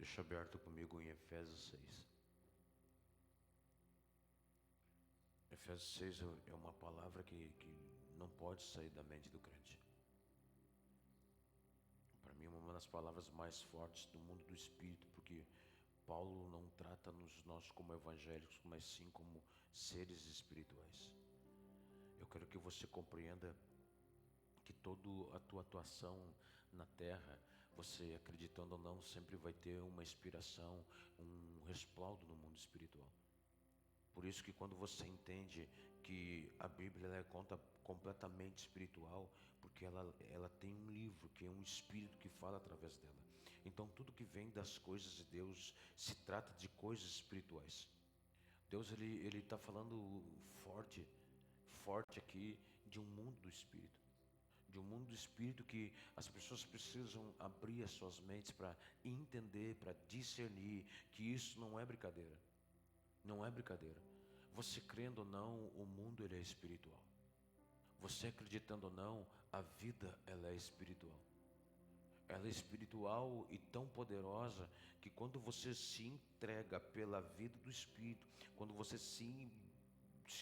Deixa aberto comigo em Efésios 6. Efésios 6 é uma palavra que não pode sair da mente do crente. Para mim é uma das palavras mais fortes do mundo do Espírito, porque Paulo não trata-nos nós como evangélicos, mas sim como seres espirituais. Eu quero que você compreenda que toda a tua atuação na terra, você acreditando ou não, sempre vai ter uma inspiração, um respaldo no mundo espiritual. Por isso que quando você entende que a Bíblia ela é completamente espiritual, porque ela tem um livro, que é um espírito que fala através dela. Então tudo que vem das coisas de Deus se trata de coisas espirituais. Deus ele está falando forte aqui de um mundo do espírito. De um mundo do espírito que as pessoas precisam abrir as suas mentes para entender, para discernir que isso não é brincadeira. Não é brincadeira. Você crendo ou não, o mundo ele é espiritual. Você acreditando ou não, a vida ela é espiritual. Ela é espiritual e tão poderosa que quando você se entrega pela vida do Espírito, quando você se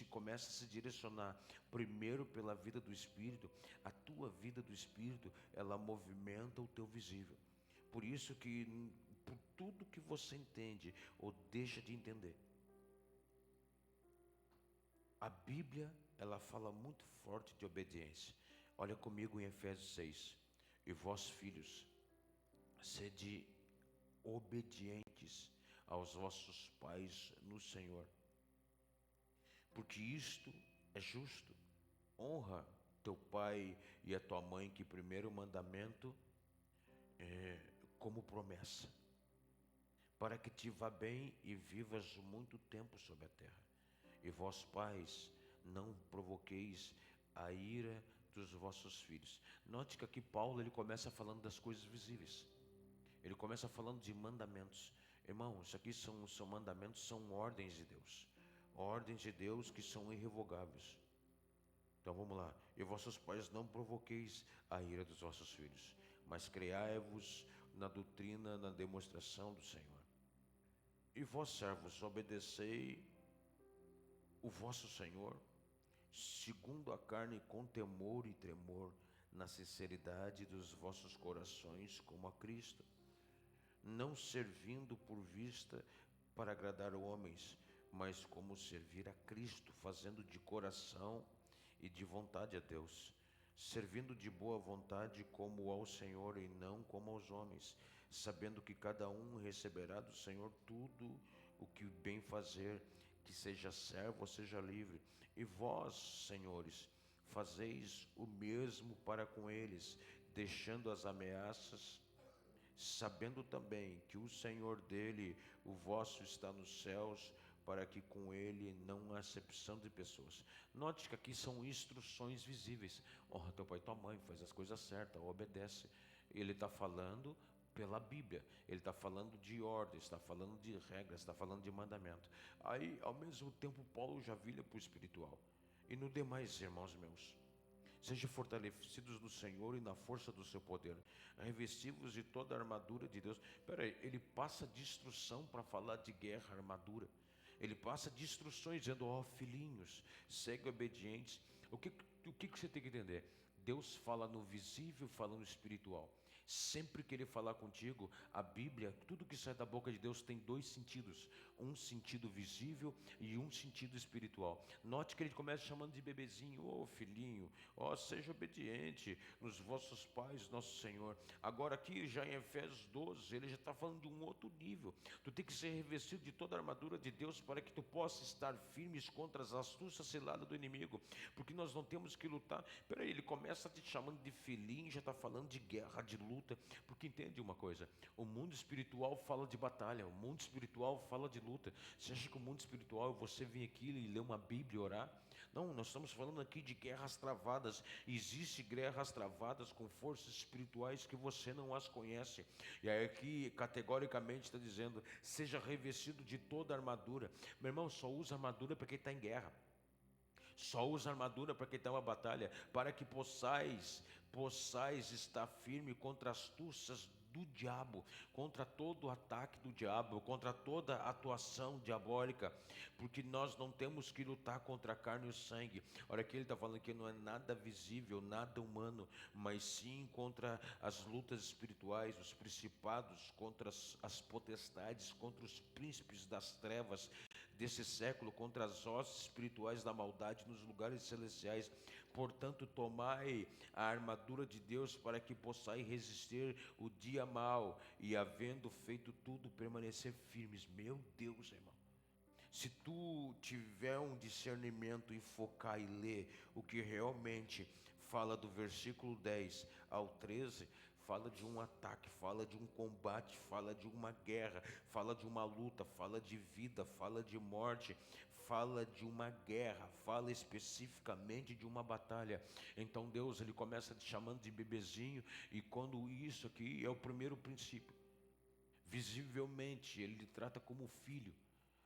começa a se direcionar primeiro pela vida do Espírito, a tua vida do Espírito, ela movimenta o teu visível. Por isso que por tudo que você entende ou deixa de entender, a Bíblia, ela fala muito forte de obediência. Olha comigo em Efésios 6. E vós, filhos, sede obedientes aos vossos pais no Senhor, porque isto é justo. Honra teu pai e a tua mãe, que primeiro mandamento é como promessa, para que te vá bem e vivas muito tempo sobre a terra. E vós, pais, não provoqueis a ira dos vossos filhos. Note que aqui Paulo ele começa falando das coisas visíveis. Ele começa falando de mandamentos. Irmão, isso aqui são mandamentos, são ordens de Deus. Ordens de Deus que são irrevogáveis. Então vamos lá. E vossos pais não provoqueis a ira dos vossos filhos, mas criai-vos na doutrina, na demonstração do Senhor. E vós, servos, obedecei o vosso Senhor, segundo a carne, com temor e tremor, na sinceridade dos vossos corações, como a Cristo, não servindo por vista para agradar homens, mas como servir a Cristo, fazendo de coração e de vontade a Deus, servindo de boa vontade como ao Senhor e não como aos homens, sabendo que cada um receberá do Senhor tudo o que bem fazer, que seja servo ou seja livre. E vós, senhores, fazeis o mesmo para com eles, deixando as ameaças, sabendo também que o Senhor dele, o vosso, está nos céus, para que com ele não há acepção de pessoas. Note que aqui são instruções visíveis. Honra teu pai e tua mãe, faz as coisas certas, obedece. Ele está falando pela Bíblia, ele está falando de ordens, está falando de regras, está falando de mandamento. Aí, ao mesmo tempo, Paulo já vira para o espiritual. E no demais, irmãos meus, sejam fortalecidos no Senhor e na força do seu poder. Revestivos de toda a armadura de Deus. Espera aí, ele passa de instrução para falar de guerra, armadura. Ele passa de instruções dizendo, ó filhinhos, segue obedientes. O que você tem que entender? Deus fala no visível, fala no espiritual. Sempre que ele falar contigo, a Bíblia, tudo que sai da boca de Deus tem dois sentidos. Um sentido visível e um sentido espiritual. Note que ele começa chamando de bebezinho, ô filhinho, ó seja obediente nos vossos pais, nosso Senhor. Agora aqui já em Efésios 12, ele já está falando de um outro nível. Tu tem que ser revestido de toda a armadura de Deus para que tu possa estar firmes contra as astúcias ciladas do inimigo. Porque nós não temos que lutar. Peraí, ele começa te chamando de filhinho, já está falando de guerra, de luta. Porque entende uma coisa, o mundo espiritual fala de batalha, o mundo espiritual fala de luta. Você acha que o mundo espiritual é você vir aqui e ler uma Bíblia e orar? Não, nós estamos falando aqui de guerras travadas. Existem guerras travadas com forças espirituais que você não as conhece. E aí aqui categoricamente está dizendo, seja revestido de toda a armadura. Meu irmão, só usa armadura para quem está em guerra. Só usa armadura para quem está em uma batalha, para que possais estar firme contra as astúcias do diabo, contra todo o ataque do diabo, contra toda a atuação diabólica, porque nós não temos que lutar contra a carne e o sangue. Olha que ele está falando que não é nada visível, nada humano, mas sim contra as lutas espirituais, os principados, contra as potestades, contra os príncipes das trevas desse século, contra as hostes espirituais da maldade nos lugares celestiais. Portanto, tomai a armadura de Deus para que possais resistir o dia mau e, havendo feito tudo, permanecer firmes. Meu Deus, irmão. Se tu tiver um discernimento e focar e ler o que realmente fala do versículo 10 ao 13, fala de um ataque, fala de um combate, fala de uma guerra, fala de uma luta, fala de vida, fala de morte, fala de uma guerra, fala especificamente de uma batalha. Então Deus, ele começa te chamando de bebezinho, e quando isso aqui é o primeiro princípio, visivelmente ele lhe trata como filho,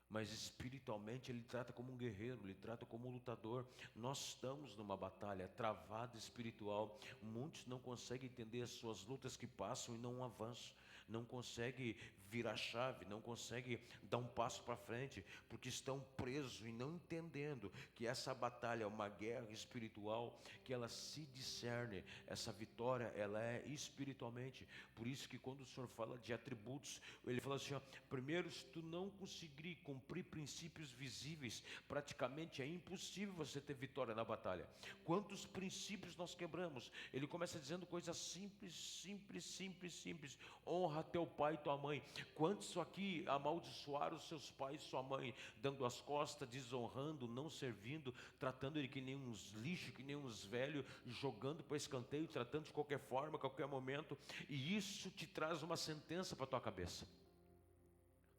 mas espiritualmente ele trata como um guerreiro, ele trata como um lutador. Nós estamos numa batalha travada espiritual. Muitos não conseguem entender as suas lutas que passam e não avançam, não conseguem virar a chave, não conseguem dar um passo para frente, porque estão presos e não entendendo que essa batalha é uma guerra espiritual, que ela se discerne, essa vitória ela é espiritualmente. Por isso que quando o Senhor fala de atributos, ele fala assim, ó, primeiro, se tu não conseguir cumprir princípios visíveis, praticamente é impossível você ter vitória na batalha. Quantos princípios nós quebramos? Ele começa dizendo coisas simples. Honra teu pai e tua mãe. Quantos aqui amaldiçoaram seus pais e sua mãe, dando as costas, desonrando, não servindo, tratando ele que nem uns lixos, que nem uns velhos, jogando para escanteio, tratando de qualquer forma, a qualquer momento, e isso te traz uma sentença para a tua cabeça.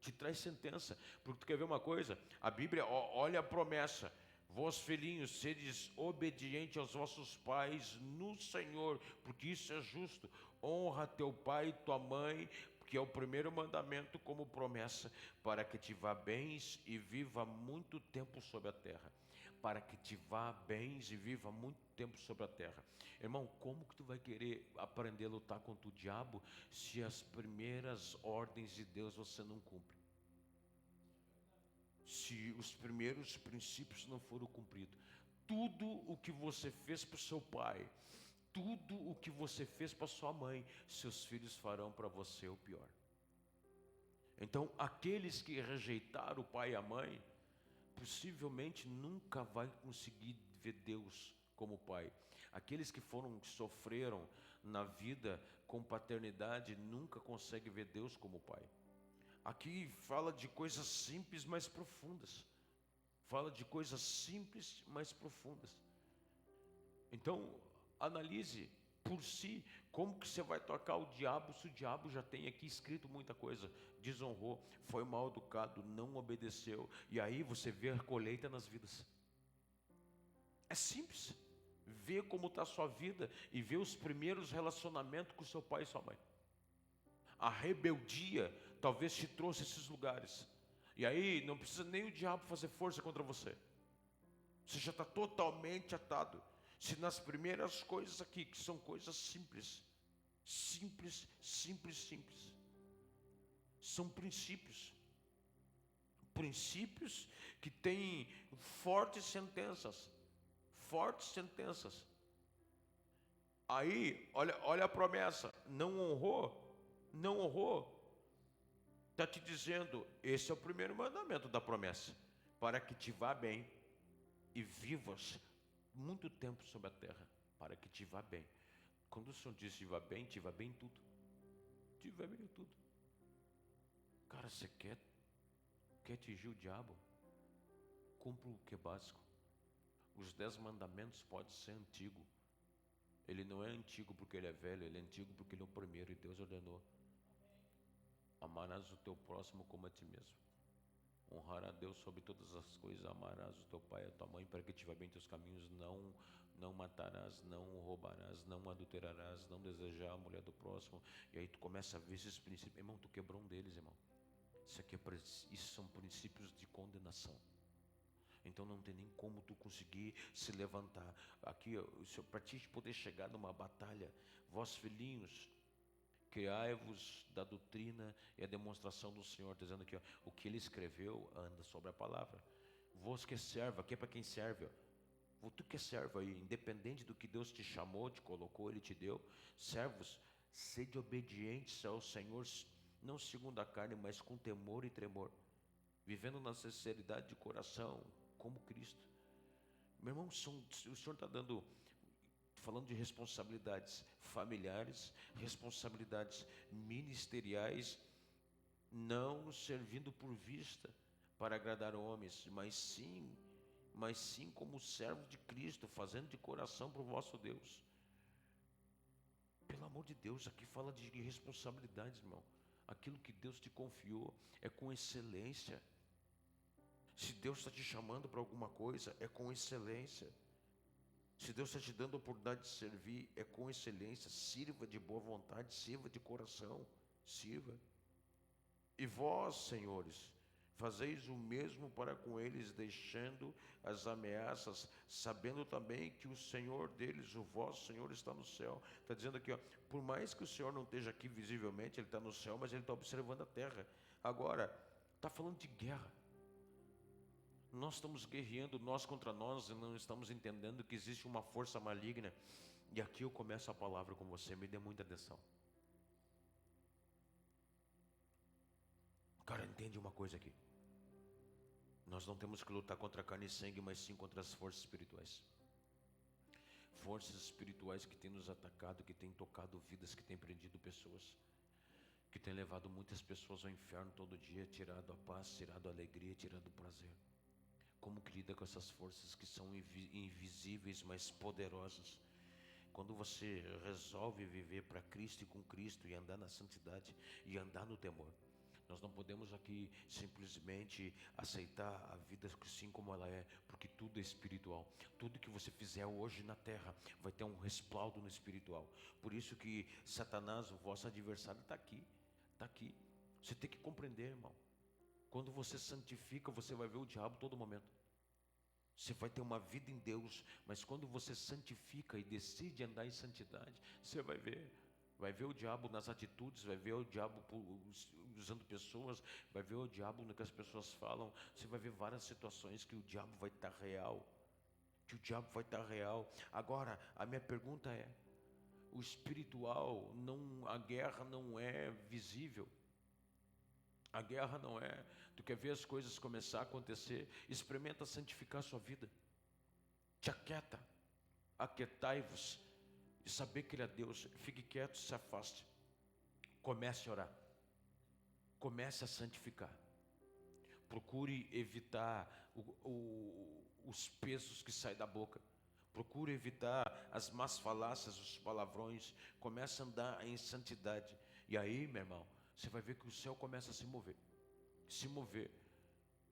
Te traz sentença, porque tu quer ver uma coisa? A Bíblia, olha a promessa: vós filhinhos, sedes obedientes aos vossos pais no Senhor, porque isso é justo. Honra teu pai e tua mãe, que é o primeiro mandamento, como promessa, para que te vá bens e viva muito tempo sobre a terra. Para que te vá bens e viva muito tempo sobre a terra. Irmão, como que tu vai querer aprender a lutar contra o diabo se as primeiras ordens de Deus você não cumpre? Se os primeiros princípios não foram cumpridos, tudo o que você fez para o seu pai, tudo o que você fez para sua mãe, seus filhos farão para você o pior. Então, aqueles que rejeitaram o pai e a mãe, possivelmente nunca vai conseguir ver Deus como pai. Aqueles que sofreram na vida com paternidade, nunca conseguem ver Deus como pai. Aqui fala de coisas simples, mas profundas. Fala de coisas simples, mas profundas. Então, analise por si, como que você vai tocar o diabo, se o diabo já tem aqui escrito muita coisa. Desonrou, foi mal educado, não obedeceu, e aí você vê a colheita nas vidas. É simples. Vê como está a sua vida e vê os primeiros relacionamentos com seu pai e sua mãe. A rebeldia talvez te trouxe esses lugares. E aí não precisa nem o diabo fazer força contra você. Você já está totalmente atado. Se nas primeiras coisas aqui, que são coisas simples, são princípios. Princípios que têm fortes sentenças. Aí, olha a promessa. Não honrou. Está te dizendo, esse é o primeiro mandamento da promessa. Para que te vá bem e vivas muito tempo sobre a terra. Para que te vá bem. Quando o Senhor diz te vá bem tudo. Te vá bem tudo. Cara, você quer atingir o diabo? Cumpra o que é básico. Os 10 mandamentos podem ser antigo. Ele não é antigo porque ele é velho, ele é antigo porque ele é o primeiro e Deus ordenou. Amarás o teu próximo como a ti mesmo. Honrar a Deus sobre todas as coisas. Amarás o teu pai e a tua mãe, para que te vá bem em teus caminhos. Não matarás, não roubarás, não adulterarás, não desejar a mulher do próximo. E aí tu começa a ver esses princípios. Irmão, tu quebrou um deles, irmão. Isso são princípios de condenação. Então não tem nem como tu conseguir se levantar. Aqui, para ti poder chegar numa batalha, vós filhinhos, criai-vos da doutrina e a demonstração do Senhor. Está dizendo aqui, ó, o que ele escreveu anda sobre a palavra. Vos que serve, aqui é para quem serve, ó. Tu que serve aí, independente do que Deus te chamou, te colocou, Ele te deu, servos, sede obedientes ao Senhor, não segundo a carne, mas com temor e tremor, vivendo na sinceridade de coração, como Cristo. Meu irmão, o Senhor está falando de responsabilidades familiares, responsabilidades ministeriais, não servindo por vista para agradar homens, mas sim como servo de Cristo, fazendo de coração para o vosso Deus. Pelo amor de Deus, aqui fala de responsabilidades, irmão. Aquilo que Deus te confiou é com excelência. Se Deus está te chamando para alguma coisa, é com excelência. Se Deus está te dando a oportunidade de servir, é com excelência. Sirva de boa vontade, sirva de coração, sirva. E vós, senhores, fazeis o mesmo para com eles, deixando as ameaças, sabendo também que o Senhor deles, o vosso Senhor, está no céu. Está dizendo aqui, ó, por mais que o Senhor não esteja aqui visivelmente, Ele está no céu, mas Ele está observando a terra. Agora, está falando de guerra. Nós estamos guerreando, nós contra nós, e não estamos entendendo que existe uma força maligna. E aqui eu começo a palavra com você, me dê muita atenção. Cara, entende uma coisa aqui. Nós não temos que lutar contra carne e sangue, mas sim contra as forças espirituais. Forças espirituais que têm nos atacado, que têm tocado vidas, que têm prendido pessoas, que têm levado muitas pessoas ao inferno todo dia, tirado a paz, tirado a alegria, tirado o prazer. Como que lida com essas forças que são invisíveis, mas poderosas? Quando você resolve viver para Cristo e com Cristo, e andar na santidade, e andar no temor, nós não podemos aqui simplesmente aceitar a vida assim como ela é, porque tudo é espiritual. Tudo que você fizer hoje na terra vai ter um respaldo no espiritual. Por isso que Satanás, o vosso adversário, está aqui. Está aqui. Você tem que compreender, irmão. Quando você santifica, você vai ver o diabo todo momento. Você vai ter uma vida em Deus, mas quando você santifica e decide andar em santidade, você vai ver. Vai ver o diabo nas atitudes, vai ver o diabo usando pessoas, vai ver o diabo no que as pessoas falam. Você vai ver várias situações que o diabo vai estar real. Agora, a minha pergunta é, o espiritual, a guerra não é visível. A guerra não é. Tu quer ver as coisas começar a acontecer? Experimenta santificar a sua vida. Te aquieta. Aquietai-vos. E saber que Ele é Deus. Fique quieto, se afaste. Comece a orar. Comece a santificar. Procure evitar os pesos que saem da boca. Procure evitar as más falácias, os palavrões. Comece a andar em santidade. E aí, meu irmão, você vai ver que o céu começa a se mover. Se mover.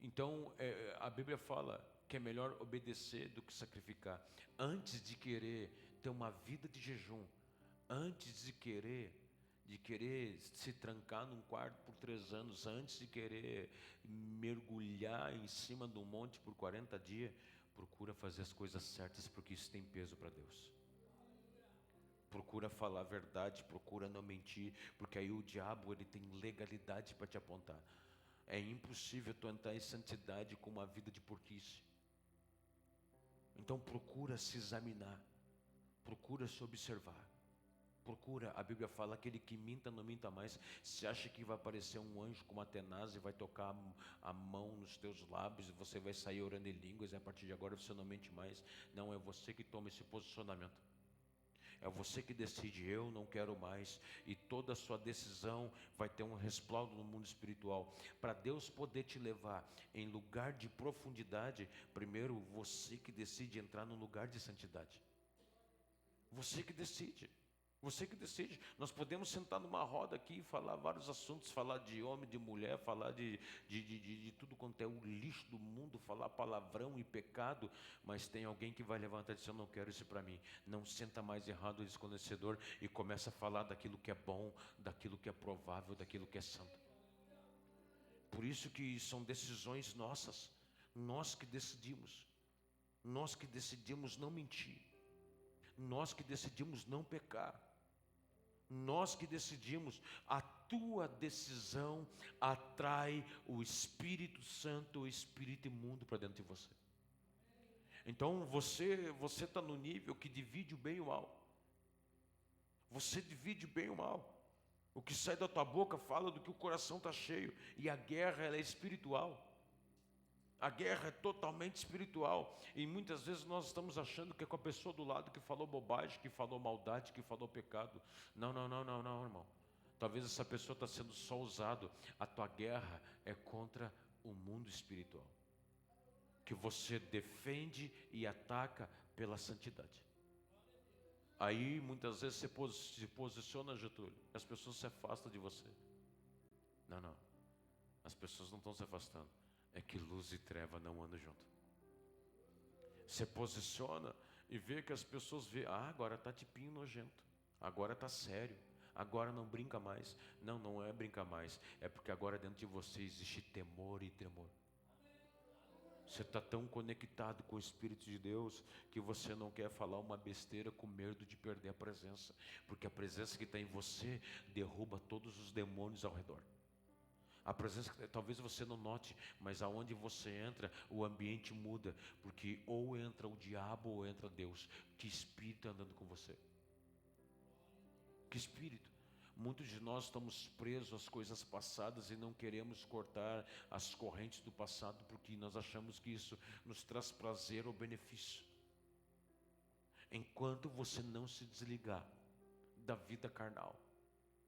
Então, a Bíblia fala que é melhor obedecer do que sacrificar. Antes de querer ter uma vida de jejum, antes de querer se trancar num quarto por 3 anos, antes de querer mergulhar em cima do monte por 40 dias, procura fazer as coisas certas, porque isso tem peso para Deus. Procura falar a verdade, procura não mentir, porque aí o diabo ele tem legalidade para te apontar. É impossível tu entrar em santidade com uma vida de porquice. Então procura se examinar, procura se observar. Procura, a Bíblia fala, aquele que minta, não minta mais. Se acha que vai aparecer um anjo com uma tenaz e vai tocar a mão nos teus lábios e você vai sair orando em línguas e a partir de agora você não mente mais. Não, é você que toma esse posicionamento. É você que decide, eu não quero mais. E toda a sua decisão vai ter um respaldo no mundo espiritual. Para Deus poder te levar em lugar de profundidade, primeiro você que decide entrar num lugar de santidade. Você que decide. Você que decide. Nós podemos sentar numa roda aqui e falar vários assuntos, falar de homem, de mulher, falar de tudo quanto é o lixo do mundo, falar palavrão e pecado, mas tem alguém que vai levantar e dizer, eu não quero isso para mim. Não senta mais errado e desconhecedor e começa a falar daquilo que é bom, daquilo que é provável, daquilo que é santo. Por isso que são decisões nossas, nós que decidimos não mentir, nós que decidimos não pecar. Nós que decidimos. A tua decisão atrai o Espírito Santo, o espírito imundo para dentro de você. Então você está no nível que divide o bem e o mal. Você divide o bem e o mal. O que sai da tua boca fala do que o coração está cheio. E a guerra, ela é espiritual. A guerra é totalmente espiritual. E muitas vezes nós estamos achando que é com a pessoa do lado que falou bobagem, que falou maldade, que falou pecado. Não, irmão. Talvez essa pessoa está sendo só usado. A tua guerra é contra o mundo espiritual, que você defende e ataca pela santidade. Aí muitas vezes você se posiciona, Getúlio, as pessoas se afastam de você. Não, as pessoas não estão se afastando, é que luz e treva não andam junto. Você posiciona e vê que as pessoas veem, agora está tipinho nojento, agora está sério, agora não brinca mais. Não é brincar mais, é porque agora dentro de você existe temor e tremor. Você está tão conectado com o Espírito de Deus que você não quer falar uma besteira com medo de perder a presença, porque a presença que está em você derruba todos os demônios ao redor. A presença que talvez você não note, mas aonde você entra, o ambiente muda, porque ou entra o diabo ou entra Deus. Que espírito andando com você? Que espírito? Muitos de nós estamos presos às coisas passadas e não queremos cortar as correntes do passado, porque nós achamos que isso nos traz prazer ou benefício. Enquanto você não se desligar da vida carnal,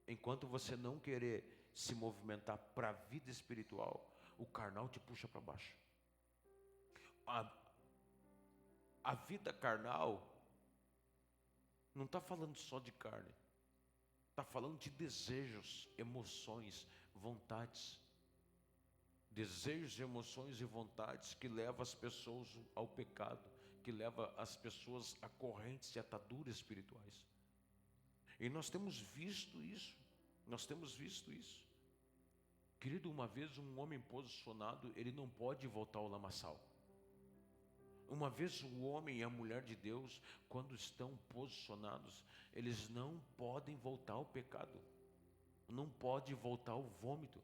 enquanto você não querer se movimentar para a vida espiritual, o carnal te puxa para baixo. A vida carnal não está falando só de carne. Está falando de desejos, emoções, vontades. Desejos, emoções e vontades que levam as pessoas ao pecado, que levam as pessoas a correntes e ataduras espirituais. E nós temos visto isso. Querido, uma vez um homem posicionado, ele não pode voltar ao lamaçal. Uma vez o homem e a mulher de Deus, quando estão posicionados, eles não podem voltar ao pecado, não pode voltar ao vômito,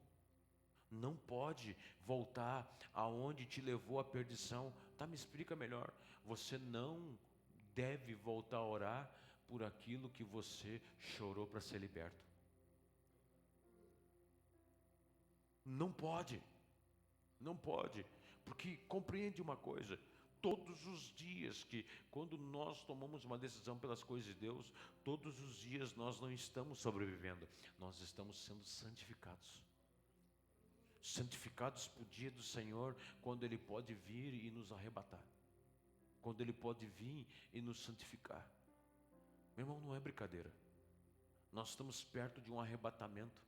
não pode voltar aonde te levou a perdição. Me explica melhor. Você não deve voltar a orar por aquilo que você chorou para ser liberto. Não pode, porque compreende uma coisa. Todos os dias que, quando nós tomamos uma decisão pelas coisas de Deus, todos os dias nós não estamos sobrevivendo, nós estamos sendo santificados. Santificados para o dia do Senhor, quando Ele pode vir e nos arrebatar, quando Ele pode vir e nos santificar. Meu irmão, não é brincadeira. Nós estamos perto de um arrebatamento,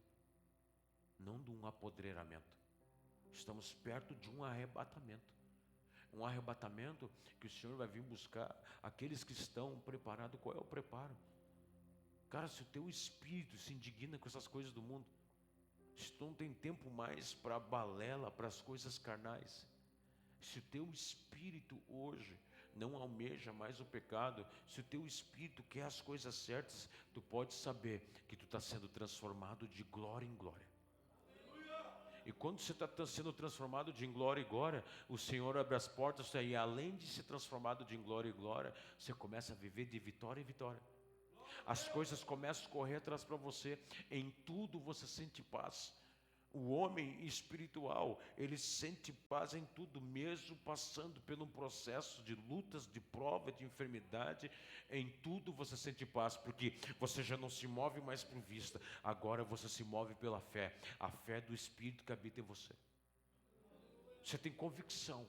não de um apodreiramento. Estamos perto de um arrebatamento. Um arrebatamento que o Senhor vai vir buscar aqueles que estão preparados. Qual é o preparo? Cara, se o teu espírito se indigna com essas coisas do mundo, se tu não tem tempo mais para a balela, para as coisas carnais, se o teu espírito hoje não almeja mais o pecado, se o teu espírito quer as coisas certas, tu pode saber que tu está sendo transformado de glória em glória. E quando você está sendo transformado de glória em glória, o Senhor abre as portas e além de ser transformado de glória em glória, você começa a viver de vitória em vitória. As coisas começam a correr atrás para você, em tudo você sente paz. O homem espiritual, ele sente paz em tudo, mesmo passando por um processo de lutas, de prova, de enfermidade. Em tudo você sente paz, porque você já não se move mais por vista, agora você se move pela fé, a fé do Espírito que habita em você. Você tem convicção.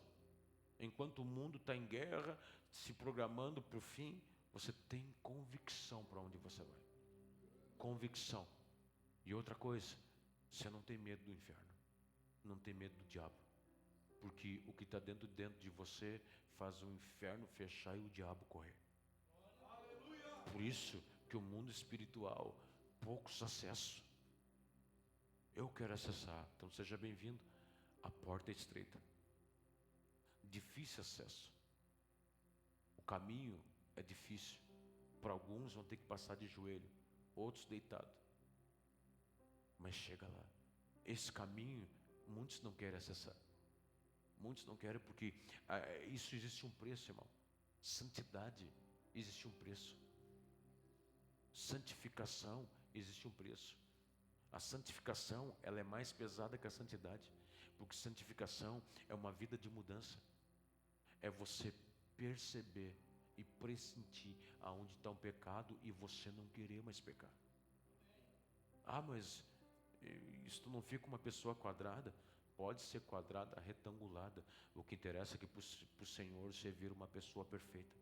Enquanto o mundo está em guerra, se programando para o fim, você tem convicção para onde você vai. Convicção. E outra coisa, você não tem medo do inferno, não tem medo do diabo, porque o que está dentro de você faz o inferno fechar e o diabo correr. Por isso que o mundo espiritual, poucos acessos. Eu quero acessar, então seja bem-vindo. A porta é estreita, difícil acesso, o caminho é difícil, para alguns vão ter que passar de joelho, outros deitados. Mas chega lá. Esse caminho, muitos não querem acessar. Muitos não querem porque isso existe um preço, irmão. Santidade, existe um preço. Santificação, existe um preço. A santificação, ela é mais pesada que a santidade. Porque santificação é uma vida de mudança. É você perceber e pressentir aonde está um pecado e você não querer mais pecar. Mas isso não fica uma pessoa quadrada? Pode ser quadrada, retangulada. O que interessa é que para o Senhor você vira uma pessoa perfeita.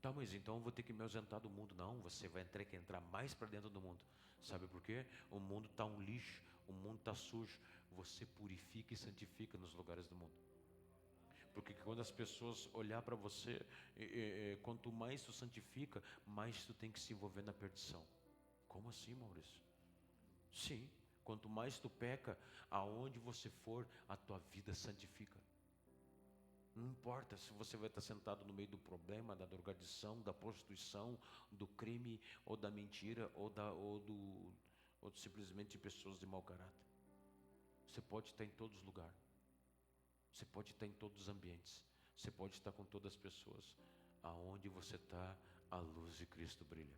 Tá, mas então eu vou ter que me ausentar do mundo. Não, você vai ter que entrar mais para dentro do mundo. Sabe por quê? O mundo está um lixo, o mundo está sujo. Você purifica e santifica nos lugares do mundo. Porque quando as pessoas olhar para você, quanto mais tu santifica, mais tu tem que se envolver na perdição. Como assim, Maurício? Sim, quanto mais tu peca, aonde você for, a tua vida santifica. Não importa se você vai estar sentado no meio do problema, da drogadição, da prostituição, do crime, ou da mentira, ou simplesmente de pessoas de mau caráter. Você pode estar em todos os lugares. Você pode estar em todos os ambientes. Você pode estar com todas as pessoas. Aonde você está, a luz de Cristo brilha.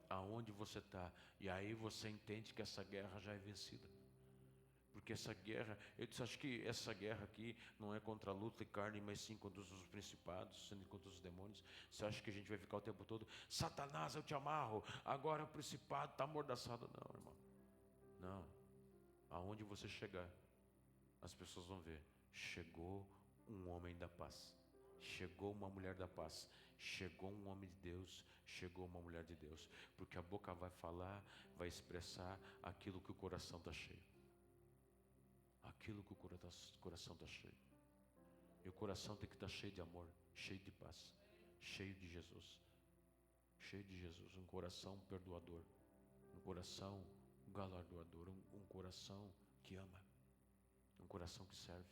Aonde você está. E aí você entende que essa guerra já é vencida. Porque essa guerra, eu acho que essa guerra aqui não é contra a luta e carne, mas sim contra os principados, contra os demônios. Você acha que a gente vai ficar o tempo todo, Satanás, eu te amarro, agora o principado está amordaçado? Não, irmão. Não. Aonde você chegar, as pessoas vão ver, chegou um homem da paz, chegou uma mulher da paz, chegou um homem de Deus, chegou uma mulher de Deus. Porque a boca vai falar, vai expressar aquilo que o coração está cheio. Aquilo que o coração está cheio. E o coração tem que estar cheio de amor, cheio de paz, cheio de Jesus. Cheio de Jesus, um coração perdoador, um coração galardoador, um coração que ama, um coração que serve.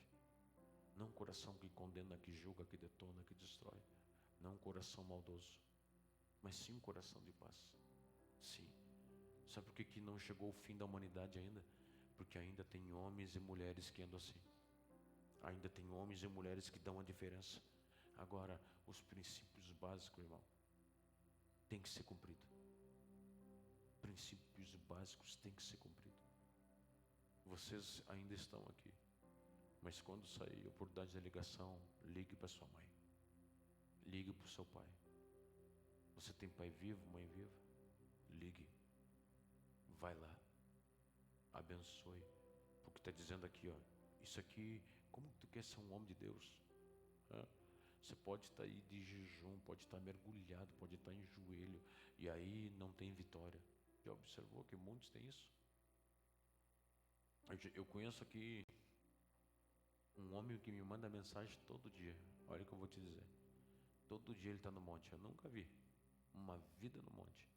Não um coração que condena, que julga, que detona, que destrói. Não um coração maldoso, mas sim um coração de paz. Sim. Sabe por que não chegou o fim da humanidade ainda? Porque ainda tem homens e mulheres que andam assim. Ainda tem homens e mulheres que dão a diferença. Agora, os princípios básicos, irmão, tem que ser cumprido. Princípios básicos tem que ser cumprido. Vocês ainda estão aqui. Mas quando sair a oportunidade de ligação, ligue para sua mãe. Ligue para o seu pai. Você tem pai vivo, mãe viva? Ligue. Vai lá. Abençoe. Porque está dizendo aqui, isso aqui, como tu quer ser um homem de Deus? Você pode estar aí de jejum, pode estar mergulhado, pode estar em joelho, e aí não tem vitória. Já observou que muitos têm isso? Eu conheço aqui um homem que me manda mensagem todo dia. Olha o que eu vou te dizer. Todo dia ele está no monte. Eu nunca vi uma vida no monte.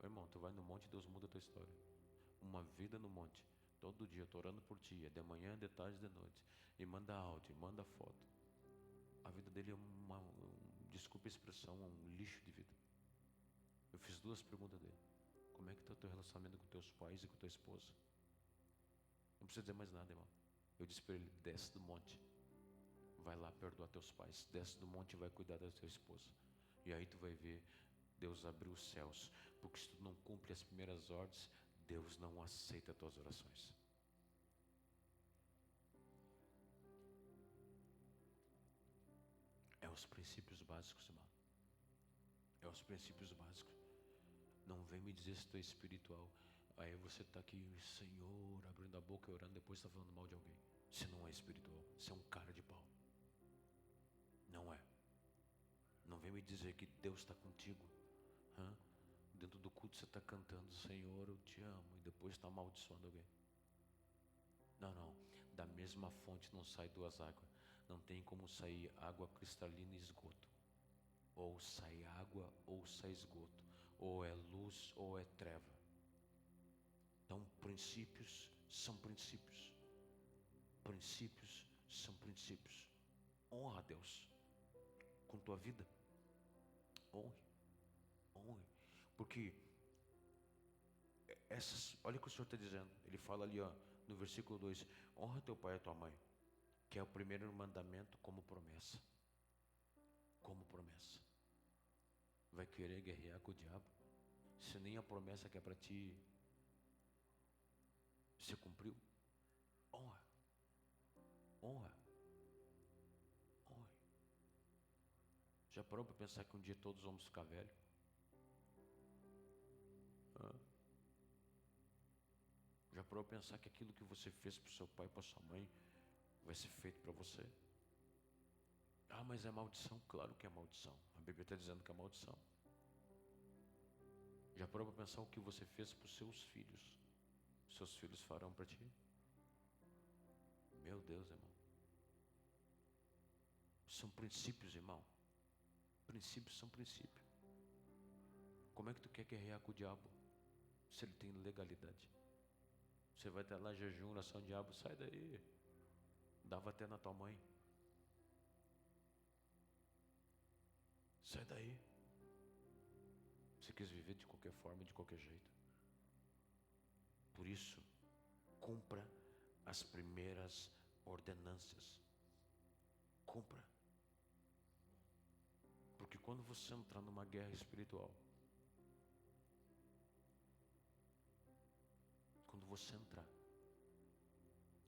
Irmão, tu vai no monte, Deus muda a tua história. Uma vida no monte. Todo dia, estou orando por ti. É de manhã, de tarde, de noite. E manda áudio, manda foto. A vida dele é desculpa a expressão, um lixo de vida. Eu fiz 2 perguntas dele. Como é que está o teu relacionamento com teus pais e com tua esposa? Não precisa dizer mais nada, irmão. Eu disse para ele, desce do monte. Vai lá perdoar teus pais. Desce do monte e vai cuidar da tua esposa. E aí tu vai ver Deus abrir os céus. Porque se tu não cumpre as primeiras ordens, Deus não aceita as tuas orações. É os princípios básicos, irmão. É os princípios básicos. Não vem me dizer se tu é espiritual. Aí você está aqui, Senhor, abrindo a boca e orando, depois está falando mal de alguém. Você não é espiritual, você é um cara de pau. Não é. Não vem me dizer que Deus está contigo. Dentro do culto você está cantando, Senhor, eu te amo, e depois está amaldiçoando alguém. Não. Da mesma fonte não sai 2 águas. Não tem como sair água cristalina e esgoto. Ou sai água, ou sai esgoto. Ou é luz, ou é treva. Então, princípios são princípios. Princípios são princípios. Honra a Deus com tua vida. Honre. Porque olha o que o Senhor está dizendo. Ele fala ali, no versículo 2: honra teu pai e tua mãe, que é o primeiro mandamento como promessa. Como promessa. Vai querer guerrear com o diabo? Se nem a promessa que é para ti se cumpriu? Honra. Honra. Honra. Já parou para pensar que um dia todos vamos ficar velhos? Já parou para pensar que aquilo que você fez para o seu pai e para sua mãe vai ser feito para você? Ah, mas é maldição. Claro que é maldição. A Bíblia está dizendo que é maldição. Já parou para pensar o que você fez para os seus filhos? Seus filhos farão para ti? Meu Deus, irmão. São princípios, irmão. Princípios são princípios. Como é que tu quer guerrear com o diabo se ele tem legalidade? Você vai estar lá jejum, oração, diabo, sai daí. Dava até na tua mãe. Sai daí. Você quis viver de qualquer forma, de qualquer jeito. Por isso, cumpra as primeiras ordenanças. Cumpra. Porque quando você entrar numa guerra espiritual, quando você entrar,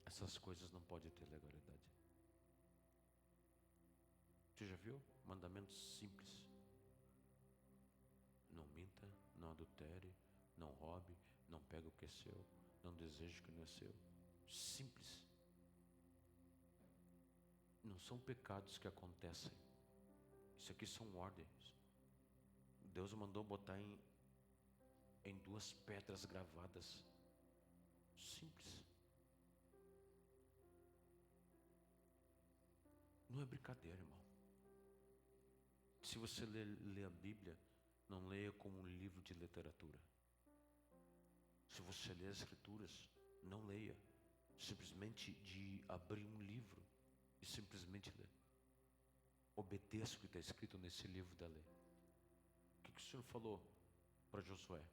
essas coisas não podem ter legalidade. Você já viu? Mandamentos simples. Não minta, não adultere, não roube, não pegue o que é seu, não deseje o que não é seu. Simples. Não são pecados que acontecem. Isso aqui são ordens. Deus mandou botar em 2 pedras gravadas. Simples. Não é brincadeira, irmão. Se você lê a Bíblia, não leia como um livro de literatura. Se você lê as Escrituras, não leia simplesmente de abrir um livro e simplesmente ler. Obedeça o que está escrito nesse livro da lei. O que o Senhor falou para Josué?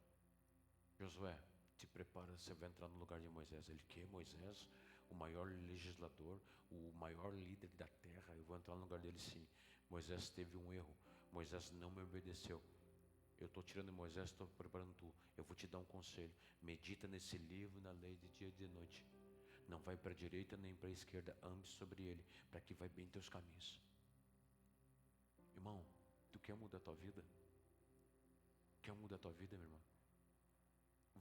Josué, te prepara, você vai entrar no lugar de Moisés. Ele, que Moisés? O maior legislador, o maior líder da terra. Eu vou entrar no lugar dele, sim. Moisés teve um erro. Moisés não me obedeceu. Eu estou tirando Moisés, estou preparando tu. Eu vou te dar um conselho. Medita nesse livro, na lei, de dia e de noite. Não vai para a direita nem para a esquerda. Ande sobre ele, para que vai bem teus caminhos. Irmão, tu quer mudar a tua vida? Quer mudar a tua vida, meu irmão?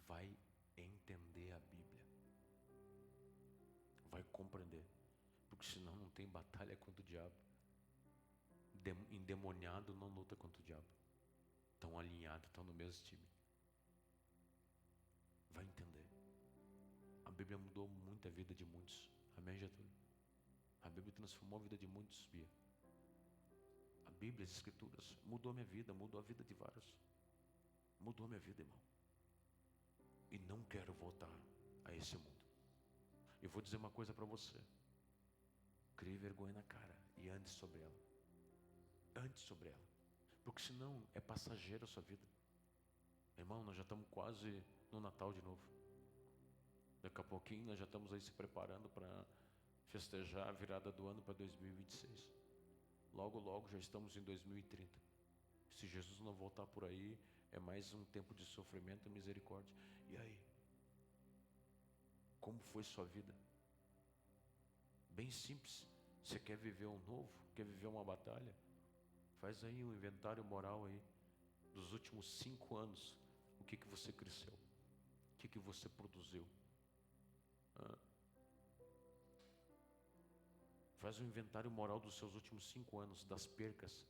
Vai entender a Bíblia. Vai compreender. Porque senão não tem batalha contra o diabo. Endemoniado não luta contra o diabo. Estão alinhados, estão no mesmo time. Vai entender. A Bíblia mudou muito a vida de muitos. Amém, Getúlio? A Bíblia transformou a vida de muitos, Bia. A Bíblia, as Escrituras, mudou minha vida, mudou a vida de vários. Mudou minha vida, irmão. E não quero voltar a esse mundo. Eu vou dizer uma coisa para você. Crie vergonha na cara e ande sobre ela. Ande sobre ela. Porque senão é passageira a sua vida. Irmão, nós já estamos quase no Natal de novo. Daqui a pouquinho nós já estamos aí se preparando para festejar a virada do ano para 2026. Logo, logo já estamos em 2030. Se Jesus não voltar por aí, é mais um tempo de sofrimento e misericórdia. E aí? Como foi sua vida? Bem simples. Você quer viver um novo? Quer viver uma batalha? Faz aí um inventário moral aí. Dos últimos 5 anos. O que você cresceu? O que você produziu? Faz um inventário moral dos seus últimos 5 anos, das percas.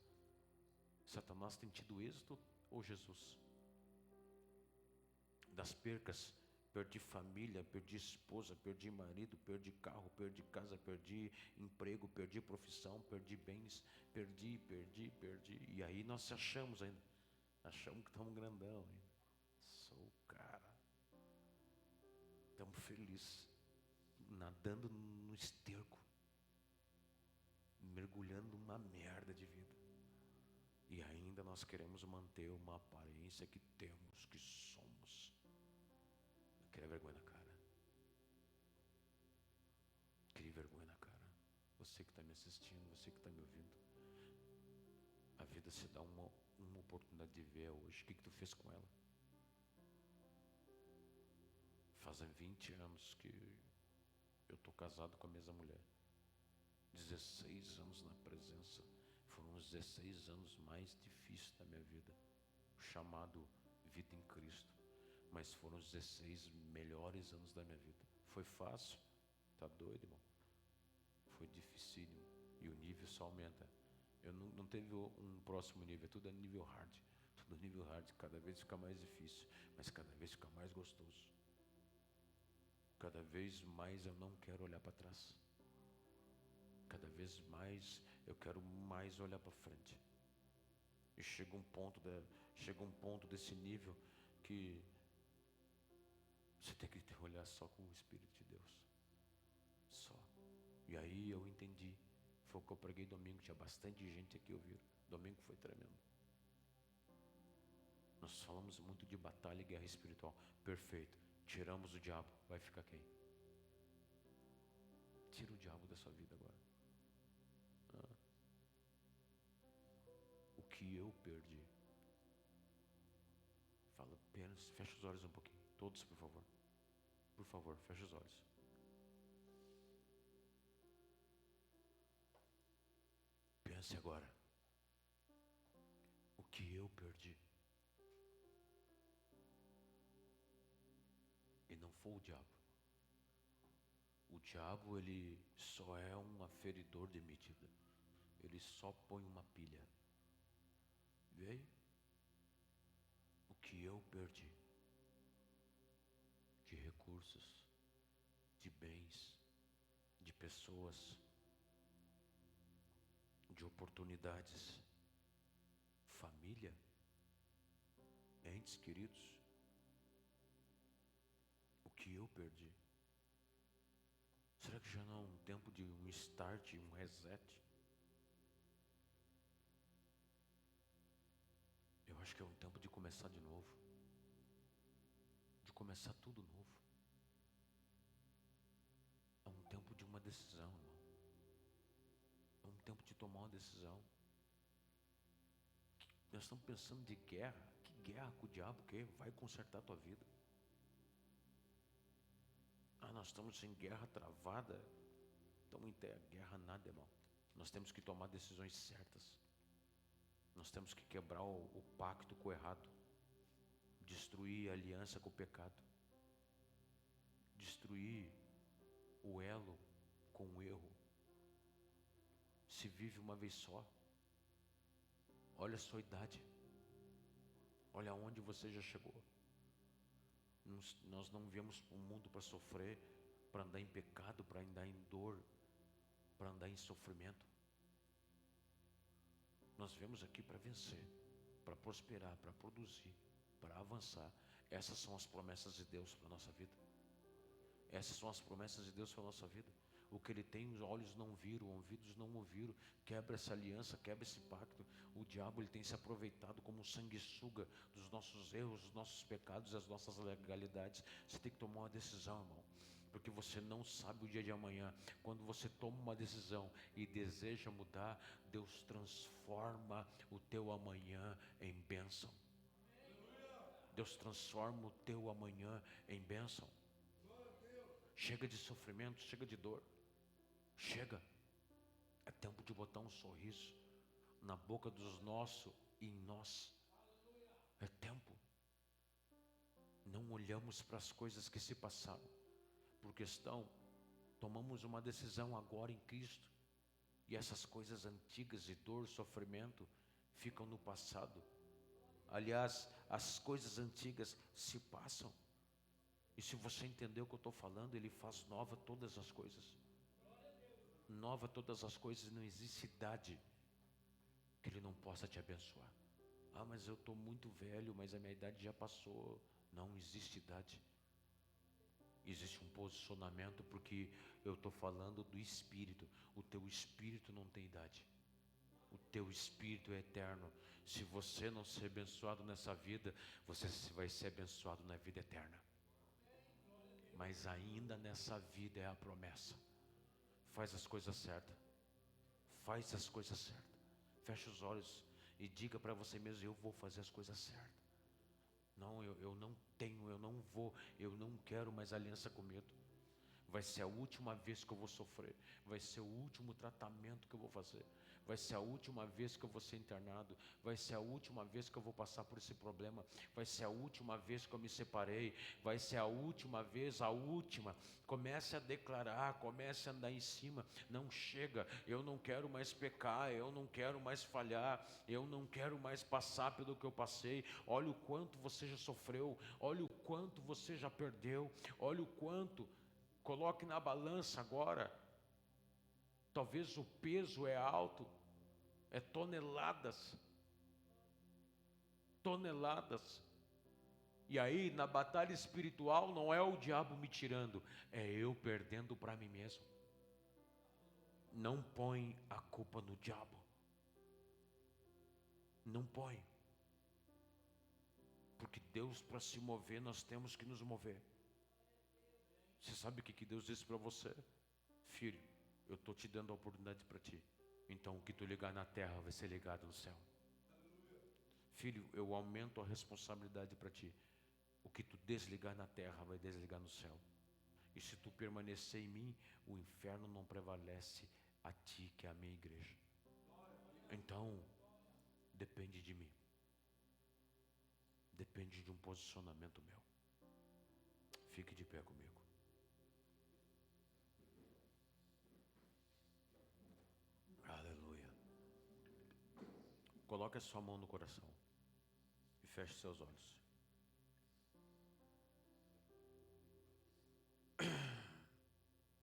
Satanás tem tido êxito ou Jesus? Das percas, perdi família, perdi esposa, perdi marido, perdi carro, perdi casa, perdi emprego, perdi profissão, perdi bens, perdi. E aí nós se achamos ainda. Achamos que estamos grandão ainda. Sou o cara. Estamos felizes. Nadando no esterco. Mergulhando numa merda de vida. E ainda nós queremos manter uma aparência que temos, que somos. Cria vergonha na cara. Cria vergonha na cara. Você que está me assistindo, você que está me ouvindo. A vida se dá uma oportunidade de ver hoje. O que tu fez com ela? Fazem 20 anos que eu estou casado com a mesma mulher. 16 anos na presença. Foram os 16 anos mais difíceis da minha vida. Chamado vida em Cristo. Mas foram os 16 melhores anos da minha vida. Foi fácil? Tá doido, irmão? Foi dificílimo. E o nível só aumenta. Eu não teve um próximo nível. Tudo é nível hard. Tudo é nível hard. Cada vez fica mais difícil. Mas cada vez fica mais gostoso. Cada vez mais eu não quero olhar para trás. Cada vez mais eu quero mais olhar para frente. E chega um ponto desse nível que você tem que olhar só com o Espírito de Deus. Só. E aí eu entendi. Foi o que eu preguei domingo. Tinha bastante gente aqui ouvindo. Domingo foi tremendo. Nós falamos muito de batalha e guerra espiritual. Perfeito. Tiramos o diabo. Vai ficar quem? Tira o diabo da sua vida agora. O que eu perdi? Fala apenas. Fecha os olhos um pouquinho. Todos, por favor. Por favor, fecha os olhos. Pense agora. O que eu perdi? E não foi o diabo. O diabo, ele só é um aferidor de medida. Ele só põe uma pilha. Veio? O que eu perdi? De recursos, de bens, de pessoas, de oportunidades, família, entes queridos. O que eu perdi? Será que já não é um tempo de um start, um reset? Eu acho que é um tempo de começar de novo. De começar tudo novo. É um tempo de uma decisão, irmão. É um tempo de tomar uma decisão. Nós estamos pensando de guerra. Que guerra com o diabo? Que vai consertar a tua vida? Nós estamos em guerra travada. Estamos em guerra nada, irmão. Nós temos que tomar decisões certas. Nós temos que quebrar o pacto com o errado. Destruir a aliança com o pecado. Destruir o elo com o erro. Se vive uma vez só. Olha a sua idade. Olha onde você já chegou. Nós não viemos para o mundo para sofrer, para andar em pecado, para andar em dor, para andar em sofrimento. Nós viemos aqui para vencer, para prosperar, para produzir, para avançar. Essas são as promessas de Deus para a nossa vida. Essas são as promessas de Deus para a nossa vida. O que Ele tem, os olhos não viram, ouvidos não ouviram. Quebra essa aliança, quebra esse pacto. O diabo, ele tem se aproveitado como sanguessuga dos nossos erros, dos nossos pecados e das nossas legalidades. Você tem que tomar uma decisão, irmão. Porque você não sabe o dia de amanhã. Quando você toma uma decisão e deseja mudar, Deus transforma o teu amanhã em bênção. Deus transforma o teu amanhã em bênção. Chega de sofrimento, chega de dor. Chega. É tempo de botar um sorriso na boca dos nossos e em nós. É tempo. Não olhamos para as coisas que se passaram. Por questão, tomamos uma decisão agora em Cristo. E essas coisas antigas de dor, sofrimento, ficam no passado. Aliás, as coisas antigas se passam. E se você entender o que eu estou falando, Ele faz nova todas as coisas. Nova todas as coisas, não existe idade que Ele não possa te abençoar. Mas eu estou muito velho, mas a minha idade já passou. Não existe idade. Existe um posicionamento, porque eu estou falando do Espírito. O teu Espírito não tem idade. O teu espírito é eterno. Se você não ser abençoado nessa vida, você vai ser abençoado na vida eterna. Mas ainda nessa vida é a promessa. Faz as coisas certas. Faz as coisas certas. Fecha os olhos e diga para você mesmo: eu vou fazer as coisas certas. Não, eu não tenho, eu não vou, eu não quero mais aliança com medo. Vai ser a última vez que eu vou sofrer. Vai ser o último tratamento que eu vou fazer. Vai ser a última vez que eu vou ser internado. Vai ser a última vez que eu vou passar por esse problema. Vai ser a última vez que eu me separei. Vai ser a última vez, a última. Comece a declarar, comece a andar em cima. Não chega, eu não quero mais pecar, eu não quero mais falhar, eu não quero mais passar pelo que eu passei. Olha o quanto você já sofreu, olha o quanto você já perdeu, olha o quanto. Coloque na balança agora. Talvez o peso é alto, é toneladas. Toneladas. E aí, na batalha espiritual, não é o diabo me tirando, é eu perdendo para mim mesmo. Não põe a culpa no diabo. Não põe. Porque Deus, para se mover, nós temos que nos mover. Você sabe o que Deus disse para você? Filho, eu estou te dando a oportunidade para ti. Então o que tu ligar na terra vai ser ligado no céu. Filho, eu aumento a responsabilidade para ti. O que tu desligar na terra vai desligar no céu. E se tu permanecer em mim, o inferno não prevalece a ti, que é a minha igreja. Então, depende de mim. Depende de um posicionamento meu. Fique de pé comigo. Aleluia. Coloque a sua mão no coração e feche seus olhos.